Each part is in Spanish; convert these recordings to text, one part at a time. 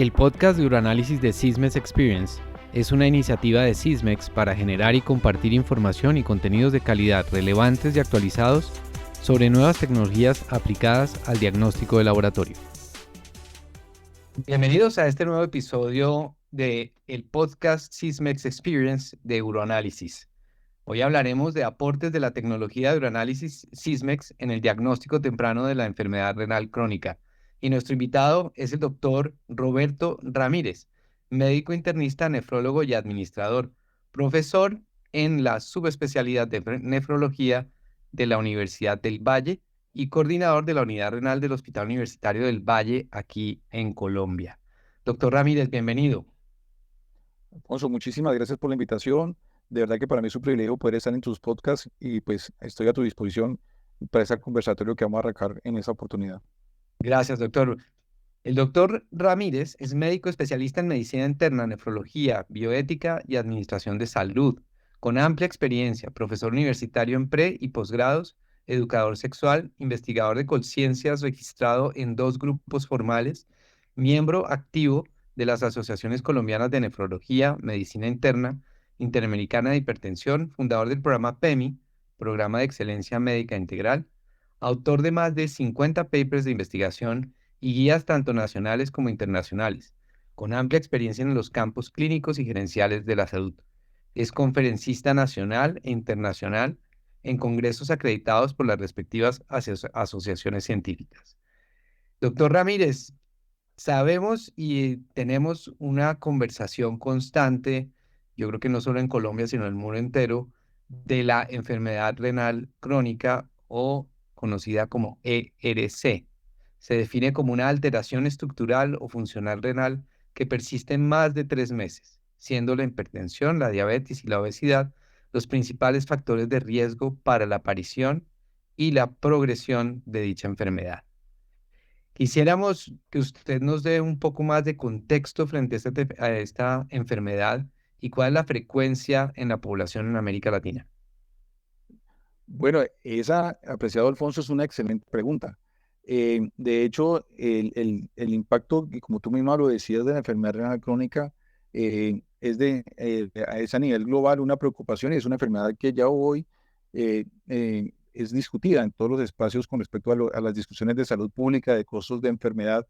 El podcast de Uranálisis de Sysmex Experience es una iniciativa de Sysmex para generar y compartir información y contenidos de calidad relevantes y actualizados sobre nuevas tecnologías aplicadas al diagnóstico de laboratorio. Bienvenidos a este nuevo episodio de el podcast Sysmex Experience de Uranálisis. Hoy hablaremos de aportes de la tecnología de Uranálisis Sysmex en el diagnóstico temprano de la enfermedad renal crónica. Y nuestro invitado es el doctor Roberto Ramírez, médico internista, nefrólogo y administrador, profesor en la subespecialidad de nefrología de la Universidad del Valle y coordinador de la unidad renal del Hospital Universitario del Valle aquí en Colombia. Doctor Ramírez, bienvenido. Alfonso, muchísimas gracias por la invitación. De verdad que para mí es un privilegio poder estar en tus podcasts y pues estoy a tu disposición para ese conversatorio que vamos a arrancar en esa oportunidad. Gracias, doctor. El doctor Ramírez es médico especialista en medicina interna, nefrología, bioética y administración de salud, con amplia experiencia, profesor universitario en pre y posgrados, educador sexual, investigador de conciencias registrado en 2 grupos formales, miembro activo de las asociaciones colombianas de nefrología, medicina interna, interamericana de hipertensión, fundador del programa PEMI, Programa de Excelencia Médica Integral, autor de más de 50 papers de investigación y guías tanto nacionales como internacionales, con amplia experiencia en los campos clínicos y gerenciales de la salud. Es conferencista nacional e internacional en congresos acreditados por las respectivas asociaciones científicas. Doctor Ramírez, sabemos y tenemos una conversación constante, yo creo que no solo en Colombia, sino en el mundo entero, de la enfermedad renal crónica o conocida como ERC. Se define como una alteración estructural o funcional renal que persiste en más de 3 meses, siendo la hipertensión, la diabetes y la obesidad los principales factores de riesgo para la aparición y la progresión de dicha enfermedad. Quisiéramos que usted nos dé un poco más de contexto frente a esta enfermedad y cuál es la frecuencia en la población en América Latina. Bueno, esa, apreciado Alfonso, es una excelente pregunta. De hecho, el impacto, y como tú mismo lo decías, de la enfermedad renal crónica es a nivel global una preocupación y es una enfermedad que ya hoy es discutida en todos los espacios con respecto a las discusiones de salud pública, de costos de enfermedad,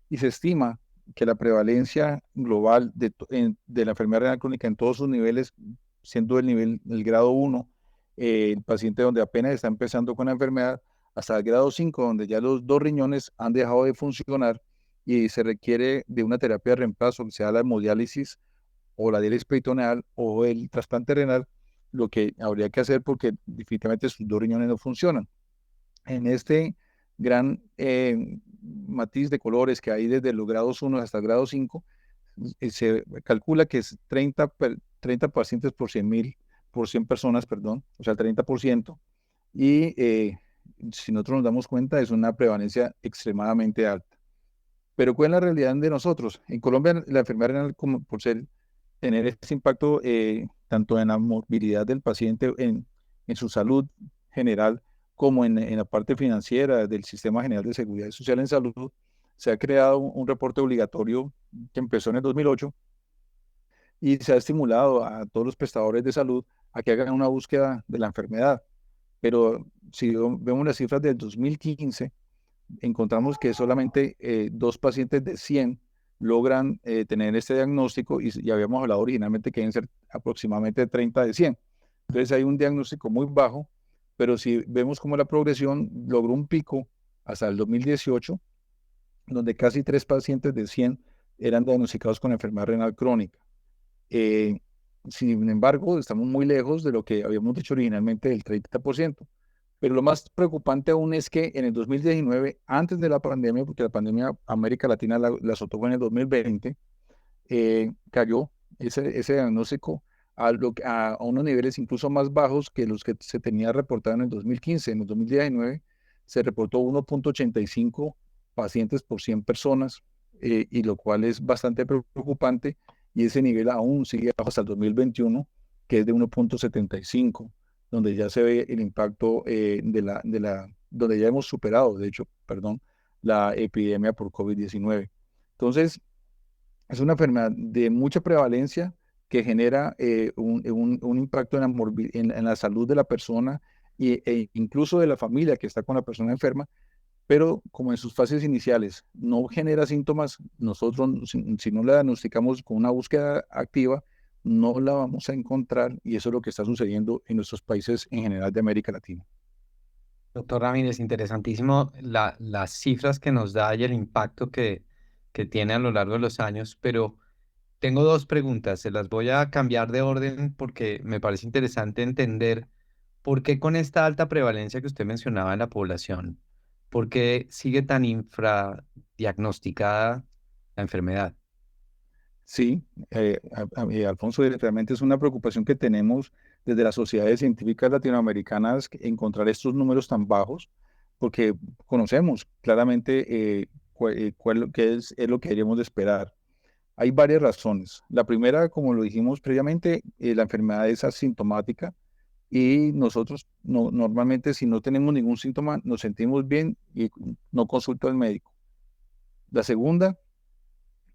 y se estima que la prevalencia global de la enfermedad renal crónica en todos sus niveles, siendo el grado 1, el paciente donde apenas está empezando con la enfermedad, hasta el grado 5, donde ya los 2 riñones han dejado de funcionar y se requiere de una terapia de reemplazo, sea la hemodiálisis o la diálisis peritoneal o el trasplante renal, lo que habría que hacer porque definitivamente sus 2 riñones no funcionan. En este gran matiz de colores que hay desde los grados 1 hasta el grado 5, se calcula que es 30 pacientes por 100 personas, perdón, o sea, 30%, y si nosotros nos damos cuenta es una prevalencia extremadamente alta. Pero ¿cuál es la realidad de nosotros? En Colombia la enfermedad renal, como por tener este impacto tanto en la movilidad del paciente, en su salud general, como en la parte financiera del Sistema General de Seguridad Social en Salud, se ha creado un reporte obligatorio que empezó en el 2008 y se ha estimulado a todos los prestadores de salud a que hagan una búsqueda de la enfermedad. Pero si vemos las cifras del 2015, encontramos que solamente 2 pacientes de 100 logran tener este diagnóstico y habíamos hablado originalmente que deben ser aproximadamente 30 de 100. Entonces hay un diagnóstico muy bajo, pero si vemos cómo la progresión logró un pico hasta el 2018, donde casi 3 pacientes de 100 eran diagnosticados con enfermedad renal crónica. Sin embargo, estamos muy lejos de lo que habíamos dicho originalmente del 30%. Pero lo más preocupante aún es que en el 2019, antes de la pandemia, porque la pandemia América Latina la azotó en el 2020, cayó ese diagnóstico a unos niveles incluso más bajos que los que se tenía reportado en el 2015. En el 2019 se reportó 1.85 pacientes por 100 personas, y lo cual es bastante preocupante, y ese nivel aún sigue bajo hasta el 2021, que es de 1.75, donde ya se ve el impacto donde ya hemos superado, de hecho, perdón, la epidemia por COVID-19. Entonces, Es una enfermedad de mucha prevalencia que genera un impacto en la salud de la persona e incluso de la familia que está con la persona enferma, pero como en sus fases iniciales no genera síntomas, nosotros si no la diagnosticamos con una búsqueda activa, no la vamos a encontrar y eso es lo que está sucediendo en nuestros países en general de América Latina. Doctor Ramírez, interesantísimo las cifras que nos da y el impacto que tiene a lo largo de los años, pero tengo dos preguntas, se las voy a cambiar de orden porque me parece interesante entender por qué con esta alta prevalencia que usted mencionaba en la población, por qué sigue tan infradiagnosticada la enfermedad. Sí, Alfonso, realmente es una preocupación que tenemos desde las sociedades científicas latinoamericanas encontrar estos números tan bajos, porque conocemos claramente qué es lo que deberíamos de esperar. Hay varias razones. La primera, como lo dijimos previamente, la enfermedad es asintomática y nosotros normalmente si no tenemos ningún síntoma nos sentimos bien y no consulta al médico. La segunda,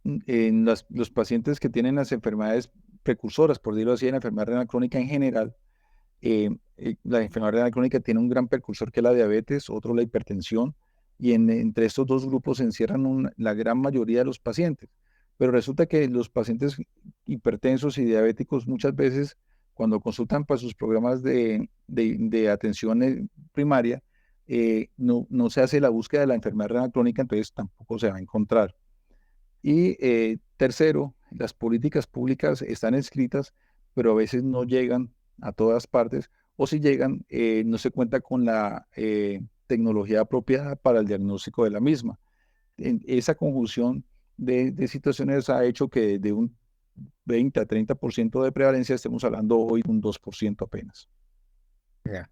en los pacientes que tienen las enfermedades precursoras, por decirlo así, en la enfermedad renal crónica en general, la enfermedad renal crónica tiene un gran precursor que es la diabetes, otro la hipertensión, y entre estos dos grupos se encierran la gran mayoría de los pacientes. Pero resulta que los pacientes hipertensos y diabéticos muchas veces, cuando consultan para sus programas de atención primaria, no se hace la búsqueda de la enfermedad renal crónica, entonces tampoco se va a encontrar. Y tercero, las políticas públicas están escritas, pero a veces no llegan a todas partes, o si llegan, no se cuenta con la tecnología apropiada para el diagnóstico de la misma. Esa conjunción de situaciones ha hecho que de un 20 a 30% de prevalencia estemos hablando hoy de un 2% apenas. Ya.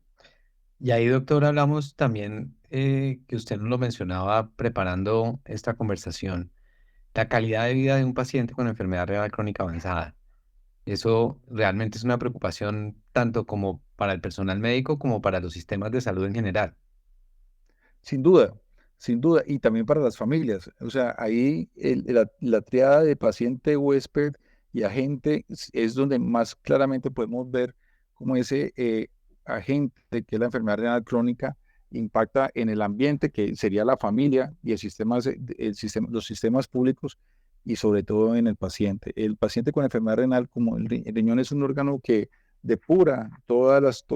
Y ahí, doctor, hablamos también que usted nos lo mencionaba preparando esta conversación, la calidad de vida de un paciente con enfermedad renal crónica avanzada. Eso realmente es una preocupación tanto como para el personal médico como para los sistemas de salud en general. Sin duda, sin duda, y también para las familias. O sea, ahí la triada de paciente, huésped y agente es donde más claramente podemos ver cómo ese agente, que es la enfermedad renal crónica, impacta en el ambiente, que sería la familia y los sistemas públicos y sobre todo en el paciente. El paciente con enfermedad renal, como el riñón es un órgano que depura todas las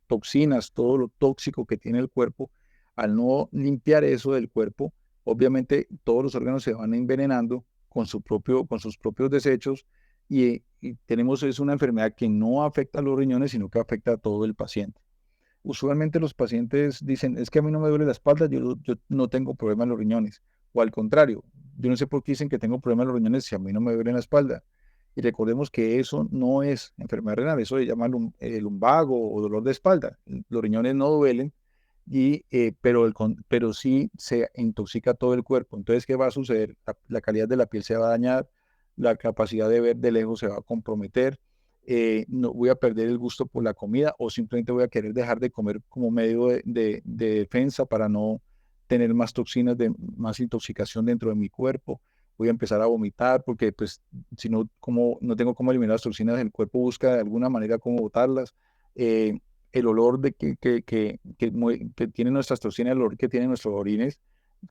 toxinas, todo lo tóxico que tiene el cuerpo, al no limpiar eso del cuerpo, obviamente todos los órganos se van envenenando con sus propios desechos y tenemos es una enfermedad que no afecta a los riñones, sino que afecta a todo el paciente. Usualmente los pacientes dicen, es que a mí no me duele la espalda, yo no tengo problema en los riñones. O al contrario, yo no sé por qué dicen que tengo problema en los riñones si a mí no me duele la espalda. Y recordemos que eso no es enfermedad renal, eso se llama lumbago o dolor de espalda. Los riñones no duelen, pero sí se intoxica todo el cuerpo. Entonces, ¿qué va a suceder? La calidad de la piel se va a dañar, la capacidad de ver de lejos se va a comprometer, no voy a perder el gusto por la comida o simplemente voy a querer dejar de comer como medio de defensa para no tener más toxinas, más intoxicación dentro de mi cuerpo. Voy a empezar a vomitar porque pues si no, no tengo cómo eliminar las toxinas, el cuerpo busca de alguna manera cómo botarlas. El olor que tienen nuestras toxinas, el olor que tienen nuestros orines,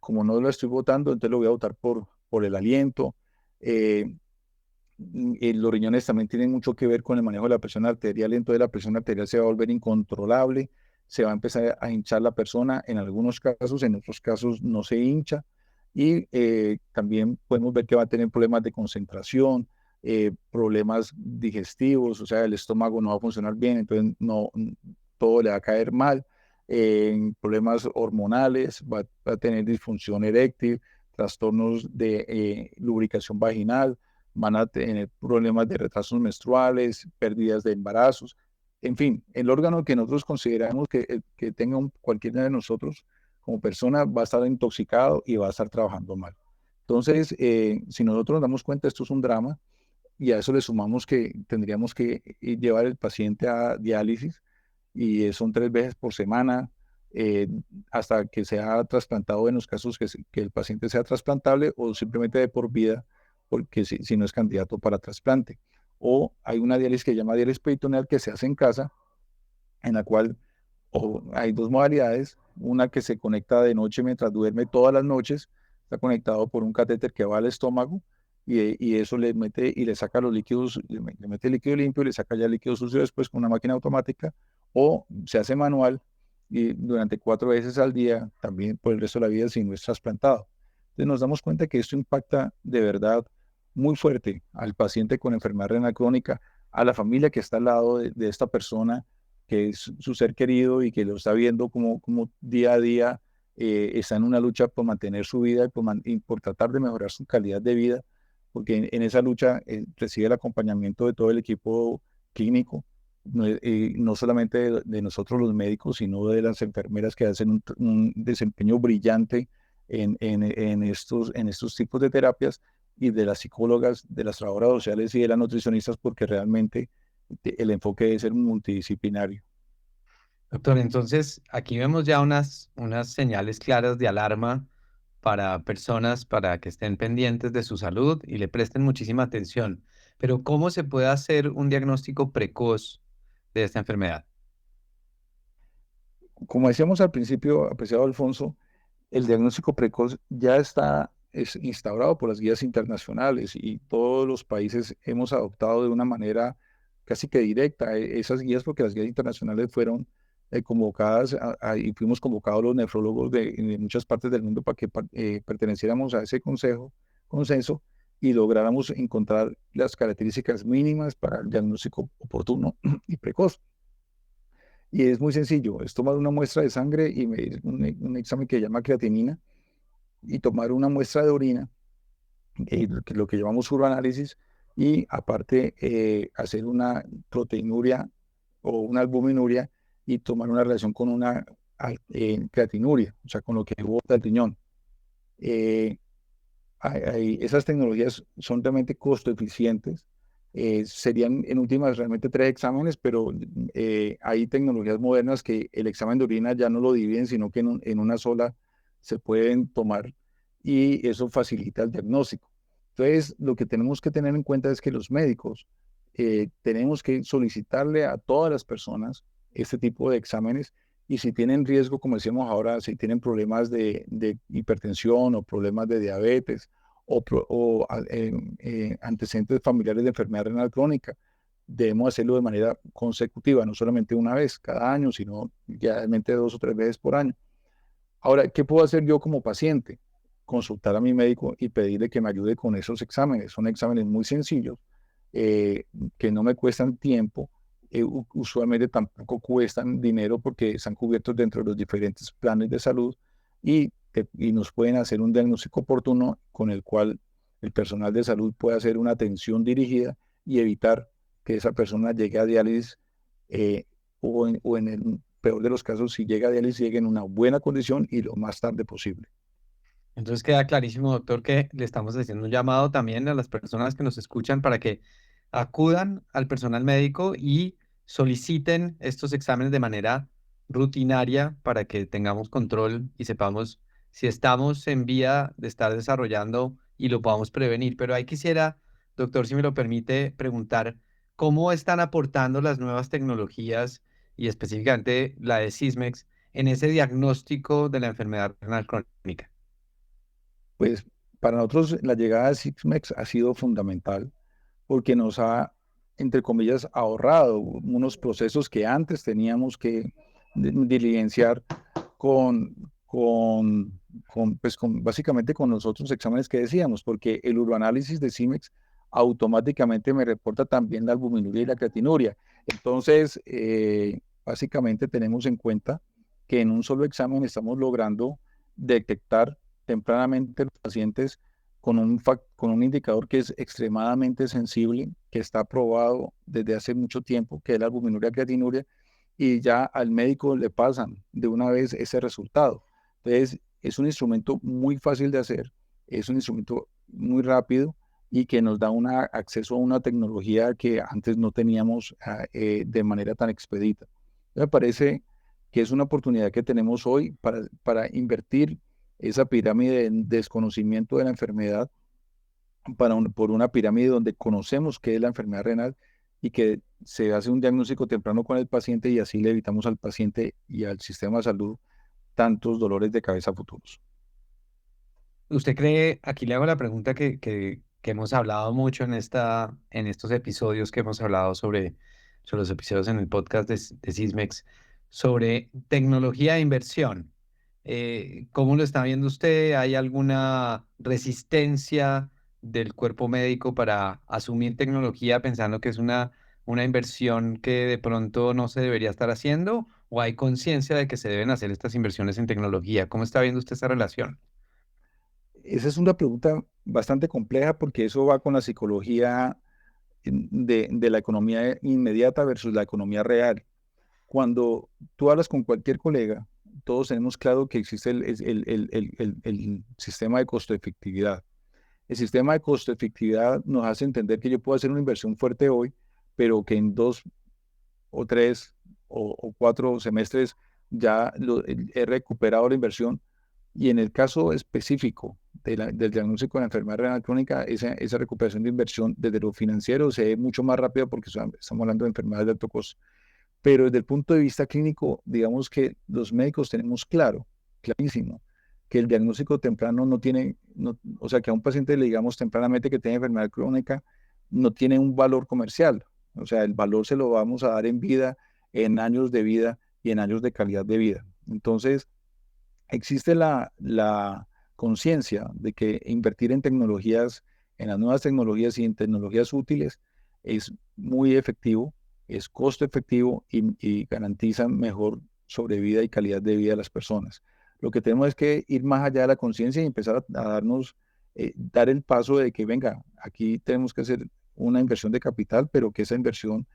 como no lo estoy botando, entonces lo voy a botar por el aliento. Eh, los riñones también tienen mucho que ver con el manejo de la presión arterial, entonces la presión arterial se va a volver incontrolable, se va a empezar a hinchar la persona, en algunos casos, en otros casos no se hincha, y también podemos ver que va a tener problemas de concentración, problemas digestivos, o sea, el estómago no va a funcionar bien, entonces todo le va a caer mal, problemas hormonales, va a tener disfunción eréctil, trastornos de lubricación vaginal, van a tener problemas de retrasos menstruales, pérdidas de embarazos, en fin, el órgano que nosotros consideramos que tenga cualquiera de nosotros como persona va a estar intoxicado y va a estar trabajando mal. Entonces, si nosotros nos damos cuenta, esto es un drama y a eso le sumamos que tendríamos que llevar el paciente a diálisis y son 3 veces por semana eh, hasta que sea trasplantado en los casos que el paciente sea trasplantable o simplemente de por vida porque si no es candidato para trasplante. O hay una diálisis que se llama diálisis peritoneal que se hace en casa, en la cual hay dos modalidades, una que se conecta de noche mientras duerme todas las noches, está conectado por un catéter que va al estómago y eso le mete y le saca los líquidos, le mete líquido limpio y le saca ya líquido sucio después con una máquina automática, o se hace manual y durante 4 veces al día, también por el resto de la vida si no es trasplantado. Entonces nos damos cuenta que esto impacta de verdad muy fuerte al paciente con enfermedad renal crónica, a la familia que está al lado de esta persona, que es su ser querido y que lo está viendo como día a día está en una lucha por mantener su vida y por tratar de mejorar su calidad de vida, porque en esa lucha recibe el acompañamiento de todo el equipo clínico, no solamente de nosotros los médicos, sino de las enfermeras que hacen un desempeño brillante en estos tipos de terapias, y de las psicólogas, de las trabajadoras sociales y de las nutricionistas, porque realmente el enfoque debe ser multidisciplinario. Doctor, entonces aquí vemos ya unas señales claras de alarma para personas para que estén pendientes de su salud y le presten muchísima atención. Pero ¿cómo se puede hacer un diagnóstico precoz de esta enfermedad? Como decíamos al principio, apreciado Alfonso, el diagnóstico precoz ya es instaurado por las guías internacionales y todos los países hemos adoptado de una manera casi que directa esas guías, porque las guías internacionales fueron convocadas y fuimos convocados los nefrólogos de muchas partes del mundo para que perteneciéramos a ese consenso y lográramos encontrar las características mínimas para el diagnóstico oportuno y precoz. Y es muy sencillo, es tomar una muestra de sangre y medir un examen que se llama creatinina, y tomar una muestra de orina, lo que llamamos uroanálisis, y aparte hacer una proteinuria o una albuminuria y tomar una relación con una creatinuria, o sea, con lo que bota el riñón. Eh, Esas tecnologías son realmente costo eficientes. Serían en últimas realmente 3 exámenes, pero hay tecnologías modernas que el examen de orina ya no lo dividen, sino que en una sola se pueden tomar, y eso facilita el diagnóstico. Entonces, lo que tenemos que tener en cuenta es que los médicos tenemos que solicitarle a todas las personas este tipo de exámenes, y si tienen riesgo, como decíamos ahora, si tienen problemas de hipertensión o problemas de diabetes o antecedentes familiares de enfermedad renal crónica, debemos hacerlo de manera consecutiva, no solamente una vez cada año, sino realmente 2 o 3 veces por año. Ahora, ¿qué puedo hacer yo como paciente? Consultar a mi médico y pedirle que me ayude con esos exámenes. Son exámenes muy sencillos, eh, que no me cuestan tiempo, usualmente tampoco cuestan dinero porque están cubiertos dentro de los diferentes planes de salud, y nos pueden hacer un diagnóstico oportuno con el cual el personal de salud puede hacer una atención dirigida y evitar que esa persona llegue a diálisis, o en el peor de los casos, si llega a diálisis, llegue en una buena condición y lo más tarde posible. Entonces queda clarísimo, doctor, que le estamos haciendo un llamado también a las personas que nos escuchan para que acudan al personal médico y soliciten estos exámenes de manera rutinaria para que tengamos control y sepamos si estamos en vía de estar desarrollando y lo podamos prevenir. Pero ahí quisiera, doctor, si me lo permite, preguntar cómo están aportando las nuevas tecnologías y específicamente la de Sysmex en ese diagnóstico de la enfermedad renal crónica. Pues para nosotros la llegada de Sysmex ha sido fundamental, porque nos ha, entre comillas, ahorrado unos procesos que antes teníamos que diligenciar con, con, básicamente con los otros exámenes que decíamos, porque el uroanálisis de Sysmex automáticamente me reporta también la albuminuria y la creatinuria. Entonces, básicamente tenemos en cuenta que en un solo examen estamos logrando detectar tempranamente los pacientes con un indicador que es extremadamente sensible, que está probado desde hace mucho tiempo, que es la albuminuria creatinuria, y ya al médico le pasan de una vez ese resultado. Entonces, es un instrumento muy fácil de hacer, es un instrumento muy rápido y que nos da acceso a una tecnología que antes no teníamos de manera tan expedita. Me parece que es una oportunidad que tenemos hoy para invertir esa pirámide de desconocimiento de la enfermedad por una pirámide donde conocemos qué es la enfermedad renal y que se hace un diagnóstico temprano con el paciente y así le evitamos al paciente y al sistema de salud tantos dolores de cabeza futuros. ¿Usted cree, aquí le hago la pregunta que hemos hablado mucho en estos episodios que hemos hablado sobre los episodios en el podcast de Sismex, sobre tecnología de inversión? ¿Cómo lo está viendo usted? ¿Hay alguna resistencia del cuerpo médico para asumir tecnología pensando que es una inversión que de pronto no se debería estar haciendo? ¿O hay conciencia de que se deben hacer estas inversiones en tecnología? ¿Cómo está viendo usted esa relación? Esa es una pregunta bastante compleja porque eso va con la psicología de la economía inmediata versus la economía real. Cuando tú hablas con cualquier colega, todos tenemos claro que existe el sistema de costo-efectividad. El sistema de costo-efectividad nos hace entender que yo puedo hacer una inversión fuerte hoy, pero que en 2 o 3 o 4 semestres ya he recuperado la inversión. Y en el caso específico del diagnóstico de la enfermedad renal crónica, esa recuperación de inversión desde lo financiero se ve mucho más rápido porque estamos hablando de enfermedades de alto costo. Pero desde el punto de vista clínico, digamos que los médicos tenemos clarísimo, que el diagnóstico temprano no tiene, o sea, que a un paciente le digamos tempranamente que tiene enfermedad crónica, no tiene un valor comercial. O sea, el valor se lo vamos a dar en vida, en años de vida y en años de calidad de vida. Entonces, existe la conciencia de que invertir en tecnologías, en las nuevas tecnologías y en tecnologías útiles es muy efectivo, es costo efectivo y garantiza mejor sobrevida y calidad de vida de las personas. Lo que tenemos es que ir más allá de la conciencia y empezar a darnos, dar el paso de que, venga, aquí tenemos que hacer una inversión de capital, pero que esa inversión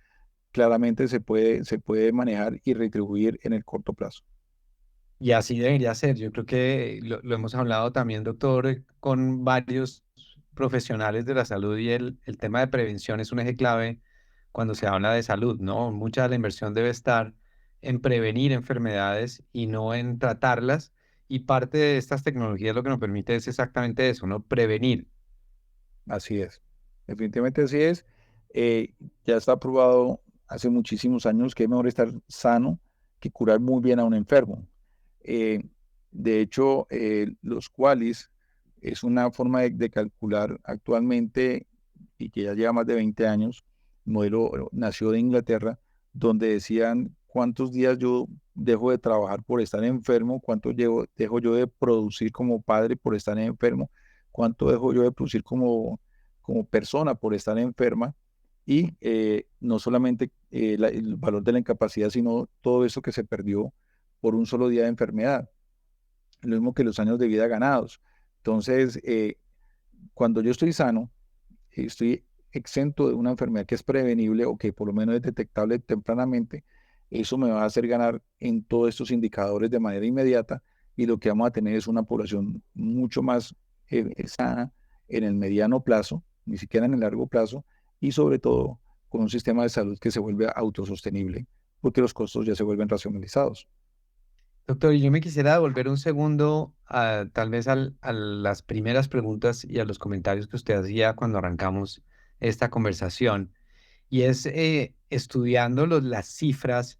claramente se puede manejar y retribuir en el corto plazo. Y así debería ser. Yo creo que lo hemos hablado también, doctor, con varios profesionales de la salud y el tema de prevención es un eje clave cuando se habla de salud, ¿no? Mucha de la inversión debe estar en prevenir enfermedades y no en tratarlas. Y parte de estas tecnologías lo que nos permite es exactamente eso, ¿no? Prevenir. Así es, definitivamente así es. Ya está probado hace muchísimos años que es mejor estar sano que curar muy bien a un enfermo. Eh, de hecho, los QALYs es una forma de calcular actualmente y que ya lleva más de 20 años. El modelo nació de Inglaterra, donde decían cuántos días yo dejo de trabajar por estar enfermo, dejo yo de producir como padre por estar enfermo, cuánto dejo yo de producir como persona por estar enferma y no solamente el valor de la incapacidad, sino todo eso que se perdió por un solo día de enfermedad, lo mismo que los años de vida ganados. Entonces, cuando yo estoy sano, estoy exento de una enfermedad que es prevenible o que por lo menos es detectable tempranamente, eso me va a hacer ganar en todos estos indicadores de manera inmediata y lo que vamos a tener es una población mucho más sana en el mediano plazo, ni siquiera en el largo plazo, y sobre todo con un sistema de salud que se vuelve autosostenible, porque los costos ya se vuelven racionalizados. Doctor, y yo me quisiera devolver un segundo tal vez a las primeras preguntas y a los comentarios que usted hacía cuando arrancamos esta conversación. Y es estudiando las cifras,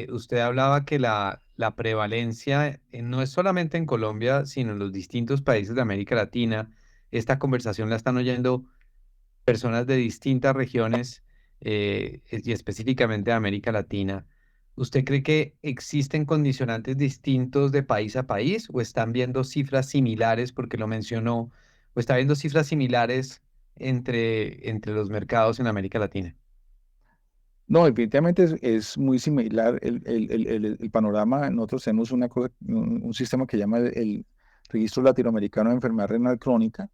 usted hablaba que la prevalencia no es solamente en Colombia, sino en los distintos países de América Latina. Esta conversación la están oyendo personas de distintas regiones y específicamente de América Latina. ¿Usted cree que existen condicionantes distintos de país a país o están viendo cifras similares, porque lo mencionó, o está viendo cifras similares entre los mercados en América Latina? No, definitivamente es muy similar el panorama. Nosotros tenemos un sistema que llama el Registro Latinoamericano de Enfermedad Renal Crónica.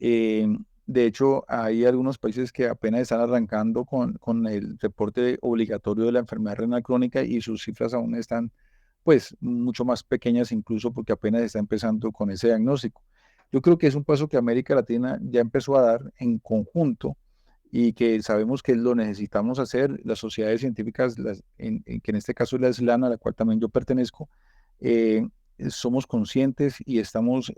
Eh, de hecho, hay algunos países que apenas están arrancando con el reporte obligatorio de la enfermedad renal crónica y sus cifras aún están, pues, mucho más pequeñas incluso porque apenas está empezando con ese diagnóstico. Yo creo que es un paso que América Latina ya empezó a dar en conjunto y que sabemos que lo necesitamos hacer. Las sociedades científicas, que en este caso es la SLAN, a la cual también yo pertenezco, eh, somos conscientes y estamos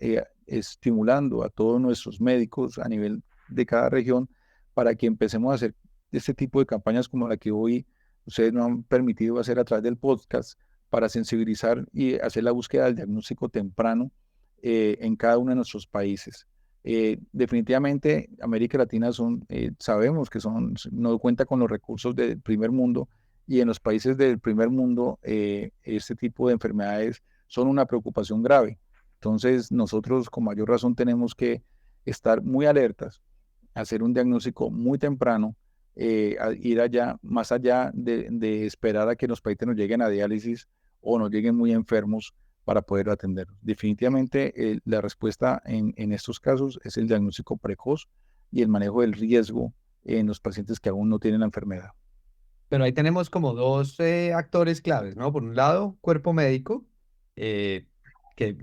estimulando a todos nuestros médicos a nivel de cada región para que empecemos a hacer este tipo de campañas como la que hoy ustedes nos han permitido hacer a través del podcast para sensibilizar y hacer la búsqueda del diagnóstico temprano en cada uno de nuestros países. Definitivamente América Latina sabemos que no cuenta con los recursos del primer mundo, y en los países del primer mundo este tipo de enfermedades son una preocupación grave. Entonces nosotros con mayor razón tenemos que estar muy alertas, hacer un diagnóstico muy temprano, ir más allá de esperar a que los pacientes nos lleguen a diálisis o nos lleguen muy enfermos para poder atenderlos. Definitivamente la respuesta en estos casos es el diagnóstico precoz y el manejo del riesgo en los pacientes que aún no tienen la enfermedad. Pero ahí tenemos como dos actores claves, ¿no? Por un lado, cuerpo médico, eh, que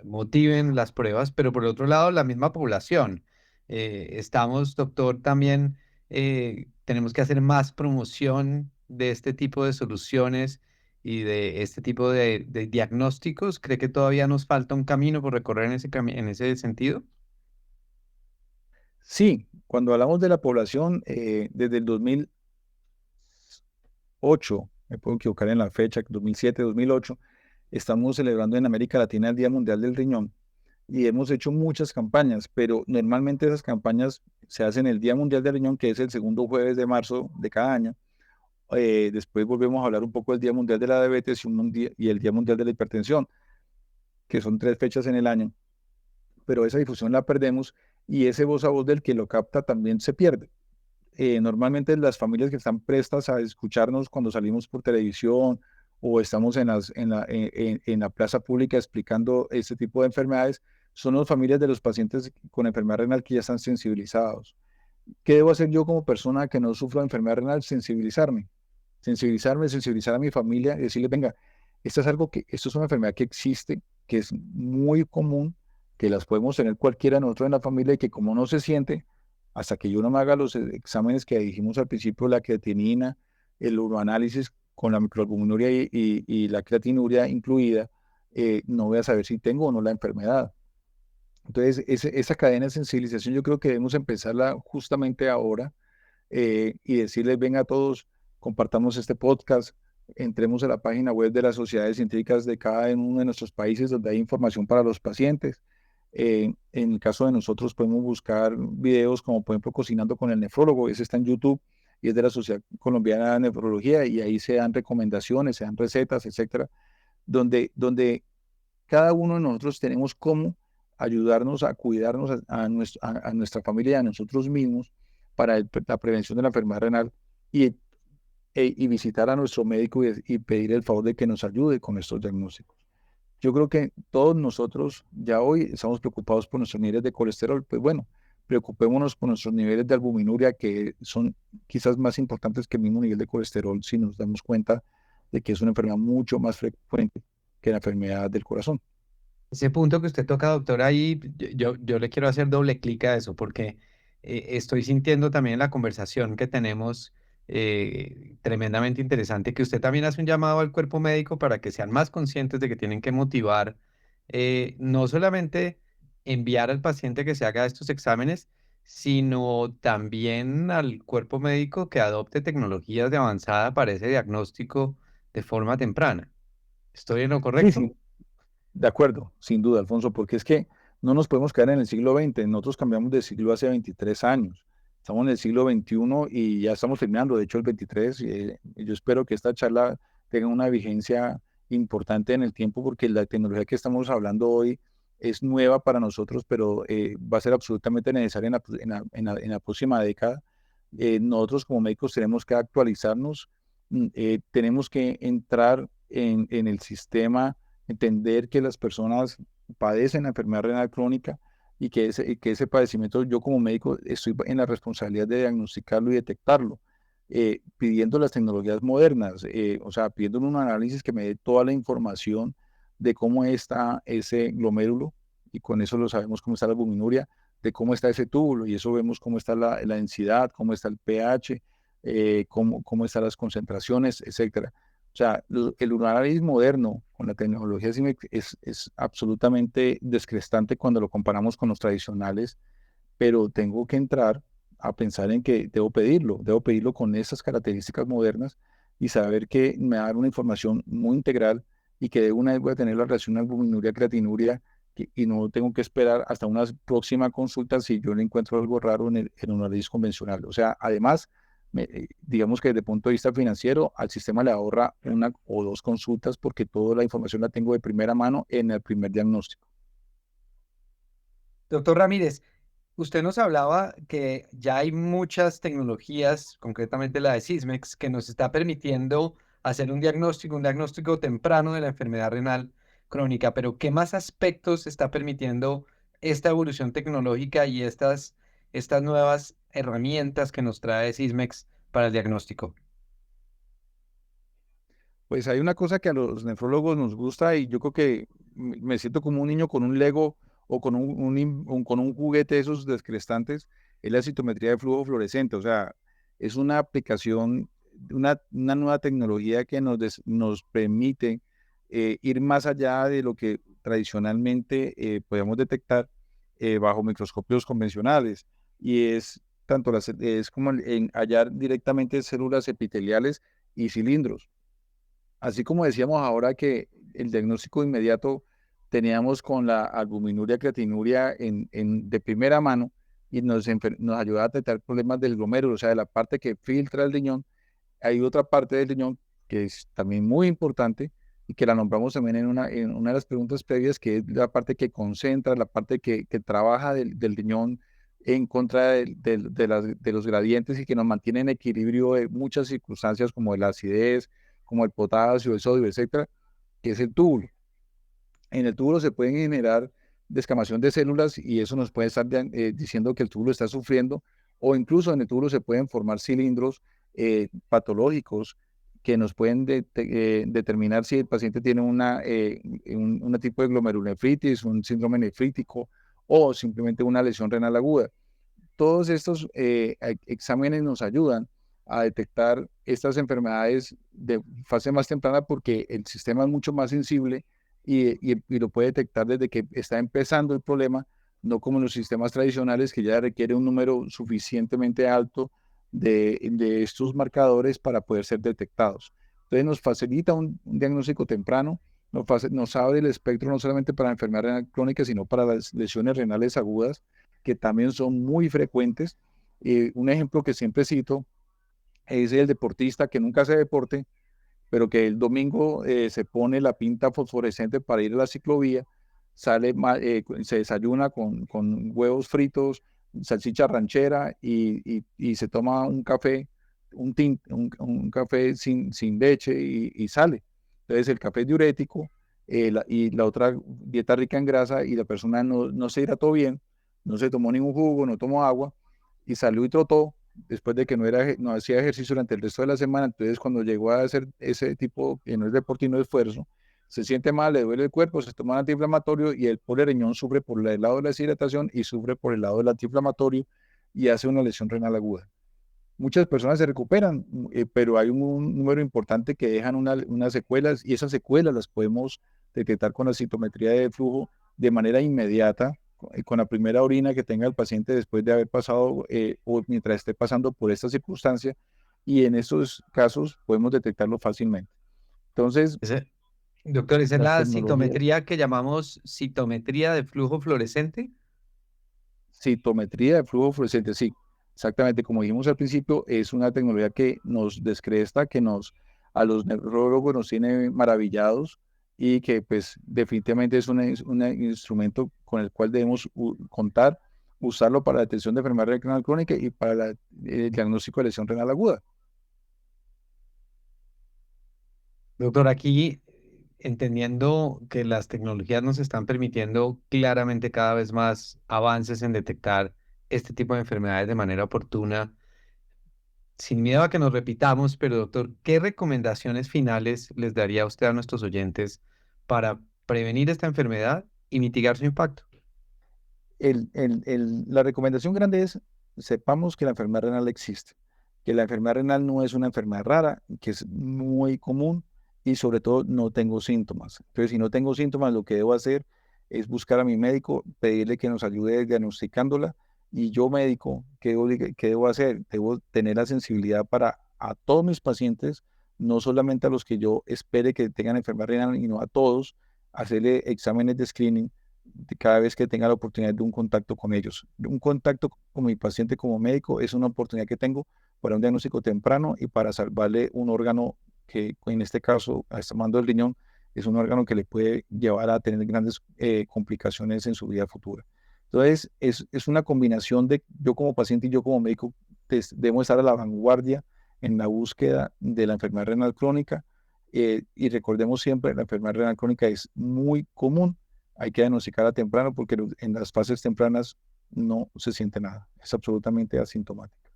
motiven las pruebas, pero por otro lado, la misma población. Estamos, doctor, también tenemos que hacer más promoción de este tipo de soluciones y de este tipo de diagnósticos. ¿Cree que todavía nos falta un camino por recorrer en ese sentido? Sí, cuando hablamos de la población, desde el 2008, me puedo equivocar en la fecha, 2007, 2008, estamos celebrando en América Latina el Día Mundial del Riñón y hemos hecho muchas campañas, pero normalmente esas campañas se hacen el Día Mundial del Riñón, que es el segundo jueves de marzo de cada año. Después volvemos a hablar un poco del Día Mundial de la Diabetes y el Día Mundial de la Hipertensión, que son 3 fechas en el año, pero esa difusión la perdemos y ese voz a voz del que lo capta también se pierde. Normalmente las familias que están prestas a escucharnos cuando salimos por televisión o estamos en la plaza pública explicando este tipo de enfermedades, son las familias de los pacientes con enfermedad renal que ya están sensibilizados. ¿Qué debo hacer yo como persona que no sufro de enfermedad renal? Sensibilizar a mi familia y decirles, venga, esto es una enfermedad que existe, que es muy común, que las podemos tener cualquiera de nosotros en la familia y que como no se siente, hasta que yo no me haga los exámenes que dijimos al principio, la creatinina, el uroanálisis con la microalbuminuria y la creatinuria incluida, no voy a saber si tengo o no la enfermedad. Entonces, esa cadena de sensibilización yo creo que debemos empezarla justamente ahora, y decirles, venga a todos, compartamos este podcast, entremos a la página web de las sociedades científicas de cada uno de nuestros países donde hay información para los pacientes. En el caso de nosotros podemos buscar videos como por ejemplo Cocinando con el Nefrólogo, ese está en YouTube y es de la Sociedad Colombiana de Nefrología, y ahí se dan recomendaciones, se dan recetas, etcétera, donde cada uno de nosotros tenemos cómo ayudarnos a cuidarnos a nuestra familia y a nosotros mismos para la prevención de la enfermedad renal, y, y visitar a nuestro médico y pedir el favor de que nos ayude con estos diagnósticos. Yo creo que todos nosotros ya hoy estamos preocupados por nuestros niveles de colesterol. Pues bueno, preocupémonos por nuestros niveles de albuminuria, que son quizás más importantes que el mismo nivel de colesterol, si nos damos cuenta de que es una enfermedad mucho más frecuente que la enfermedad del corazón. Ese punto que usted toca, doctor, ahí yo le quiero hacer doble clic a eso, porque estoy sintiendo también en la conversación que tenemos tremendamente interesante, que usted también hace un llamado al cuerpo médico para que sean más conscientes de que tienen que motivar, no solamente enviar al paciente que se haga estos exámenes, sino también al cuerpo médico que adopte tecnologías de avanzada para ese diagnóstico de forma temprana. ¿Estoy en lo Sí, correcto? sí, de acuerdo, sin duda, Alfonso, porque es que no nos podemos quedar en el siglo XX. Nosotros cambiamos de siglo hace 23 años. Estamos en el siglo XXI y ya estamos terminando, de hecho, el 23. Y yo espero que esta charla tenga una vigencia importante en el tiempo, porque la tecnología que estamos hablando hoy es nueva para nosotros, pero va a ser absolutamente necesaria en la próxima década. Nosotros como médicos tenemos que actualizarnos, tenemos que entrar en el sistema, entender que las personas padecen la enfermedad renal crónica y que ese padecimiento, yo como médico estoy en la responsabilidad de diagnosticarlo y detectarlo, pidiendo las tecnologías modernas, o sea, pidiendo un análisis que me dé toda la información de cómo está ese glomérulo, y con eso lo sabemos cómo está la albuminuria, de cómo está ese túbulo, y eso vemos cómo está la densidad, cómo está el pH, cómo están las concentraciones, etcétera. O sea, el análisis moderno con la tecnología es absolutamente descrestante cuando lo comparamos con los tradicionales, pero tengo que entrar a pensar en que debo pedirlo con esas características modernas y saber que me va a dar una información muy integral y que de una vez voy a tener la relación albuminuria creatinuria y no tengo que esperar hasta una próxima consulta si yo le encuentro algo raro en un análisis convencional. O sea, además, digamos que desde el punto de vista financiero, al sistema le ahorra una o dos consultas porque toda la información la tengo de primera mano en el primer diagnóstico. Doctor Ramírez, usted nos hablaba que ya hay muchas tecnologías, concretamente la de Sysmex, que nos está permitiendo hacer un diagnóstico temprano de la enfermedad renal crónica, pero ¿qué más aspectos está permitiendo esta evolución tecnológica y estas nuevas herramientas que nos trae Sysmex para el diagnóstico? Pues hay una cosa que a los nefrólogos nos gusta y yo creo que me siento como un niño con un Lego o con con un juguete de esos descrestantes, es la citometría de flujo fluorescente. O sea, es una aplicación, una nueva tecnología que nos permite ir más allá de lo que tradicionalmente podemos detectar bajo microscopios convencionales. Y es tanto es como en hallar directamente células epiteliales y cilindros. Así como decíamos ahora que el diagnóstico inmediato teníamos con la albuminuria, creatinuria de primera mano y nos ayudaba a detectar problemas del glomérulo, o sea, de la parte que filtra el riñón. Hay otra parte del riñón que es también muy importante y que la nombramos también en una de las preguntas previas, que es la parte que concentra, la parte que trabaja del riñón en contra de los gradientes y que nos mantiene en equilibrio de muchas circunstancias como la acidez, como el potasio, el sodio, etcétera, que es el túbulo. En el túbulo se pueden generar descamación de células y eso nos puede estar diciendo que el túbulo está sufriendo, o incluso en el túbulo se pueden formar cilindros patológicos que nos pueden determinar si el paciente tiene un tipo de glomerulonefritis, un síndrome nefrítico o simplemente una lesión renal aguda. Todos estos exámenes nos ayudan a detectar estas enfermedades de fase más temprana porque el sistema es mucho más sensible y lo puede detectar desde que está empezando el problema, no como los sistemas tradicionales que ya requiere un número suficientemente alto de estos marcadores para poder ser detectados. Entonces nos facilita un diagnóstico temprano, nos abre el espectro no solamente para la enfermedad renal crónica, sino para las lesiones renales agudas, que también son muy frecuentes. Un ejemplo que siempre cito es el deportista que nunca hace deporte, pero que el domingo se pone la pinta fosforescente para ir a la ciclovía, se desayuna con huevos fritos, salchicha ranchera y se toma un café, un café sin leche y sale. Entonces el café es diurético y la otra dieta rica en grasa y la persona no se hidrató bien, no se tomó ningún jugo, no tomó agua y salió y trotó después de que no hacía ejercicio durante el resto de la semana. Entonces cuando llegó a hacer ese tipo, que no es deportivo, no es esfuerzo, se siente mal, le duele el cuerpo, se toma un antiinflamatorio y el pobre riñón sufre por el lado de la deshidratación y sufre por el lado del antiinflamatorio y hace una lesión renal aguda. Muchas personas se recuperan, pero hay un número importante que dejan unas secuelas y esas secuelas las podemos detectar con la citometría de flujo de manera inmediata, con la primera orina que tenga el paciente después de haber pasado o mientras esté pasando por esta circunstancia, y en estos casos podemos detectarlo fácilmente. Entonces, Doctor, esa es las la tecnologías, citometría que llamamos citometría de flujo fluorescente. citometría de flujo fluorescente, sí, exactamente como dijimos al principio, es una tecnología que nos descresta, a los neurólogos nos tiene maravillados y que pues definitivamente es un instrumento con el cual debemos contar, usarlo para la detección de enfermedad renal crónica y para el diagnóstico de lesión renal aguda. Doctor, aquí entendiendo que las tecnologías nos están permitiendo claramente cada vez más avances en detectar este tipo de enfermedades de manera oportuna, sin miedo a que nos repitamos, pero doctor, ¿qué recomendaciones finales les daría usted a nuestros oyentes para prevenir esta enfermedad y mitigar su impacto? La recomendación grande es, sepamos que la enfermedad renal existe, que la enfermedad renal no es una enfermedad rara, que es muy común y sobre todo no tengo síntomas. Entonces, si no tengo síntomas, lo que debo hacer es buscar a mi médico, pedirle que nos ayude diagnosticándola Y yo médico, ¿qué debo hacer? Debo tener la sensibilidad para a todos mis pacientes, no solamente a los que yo espere que tengan enfermedad renal, sino a todos, hacerle exámenes de screening cada vez que tenga la oportunidad de un contacto con ellos. Un contacto con mi paciente como médico es una oportunidad que tengo para un diagnóstico temprano y para salvarle un órgano que, en este caso, hablando del riñón, es un órgano que le puede llevar a tener grandes complicaciones en su vida futura. Entonces, es una combinación de yo como paciente y yo como médico debemos estar a la vanguardia en la búsqueda de la enfermedad renal crónica. Y recordemos siempre, la enfermedad renal crónica es muy común, hay que diagnosticarla temprano porque en las fases tempranas no se siente nada, es absolutamente asintomática.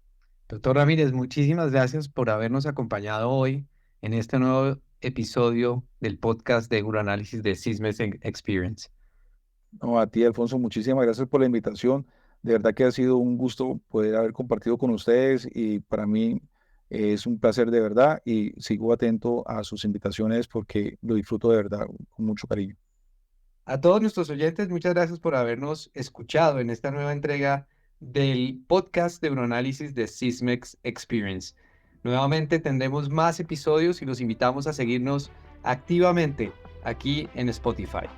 Doctor Ramírez, muchísimas gracias por habernos acompañado hoy en este nuevo episodio del podcast de Uroanálisis de Sysmex Experience. No, a ti, Alfonso, muchísimas gracias por la invitación. De verdad que ha sido un gusto poder haber compartido con ustedes y para mí es un placer de verdad y sigo atento a sus invitaciones porque lo disfruto de verdad con mucho cariño. A todos nuestros oyentes, muchas gracias por habernos escuchado en esta nueva entrega del podcast de Uroanálisis de Sysmex Experience. Nuevamente tendremos más episodios y los invitamos a seguirnos activamente aquí en Spotify.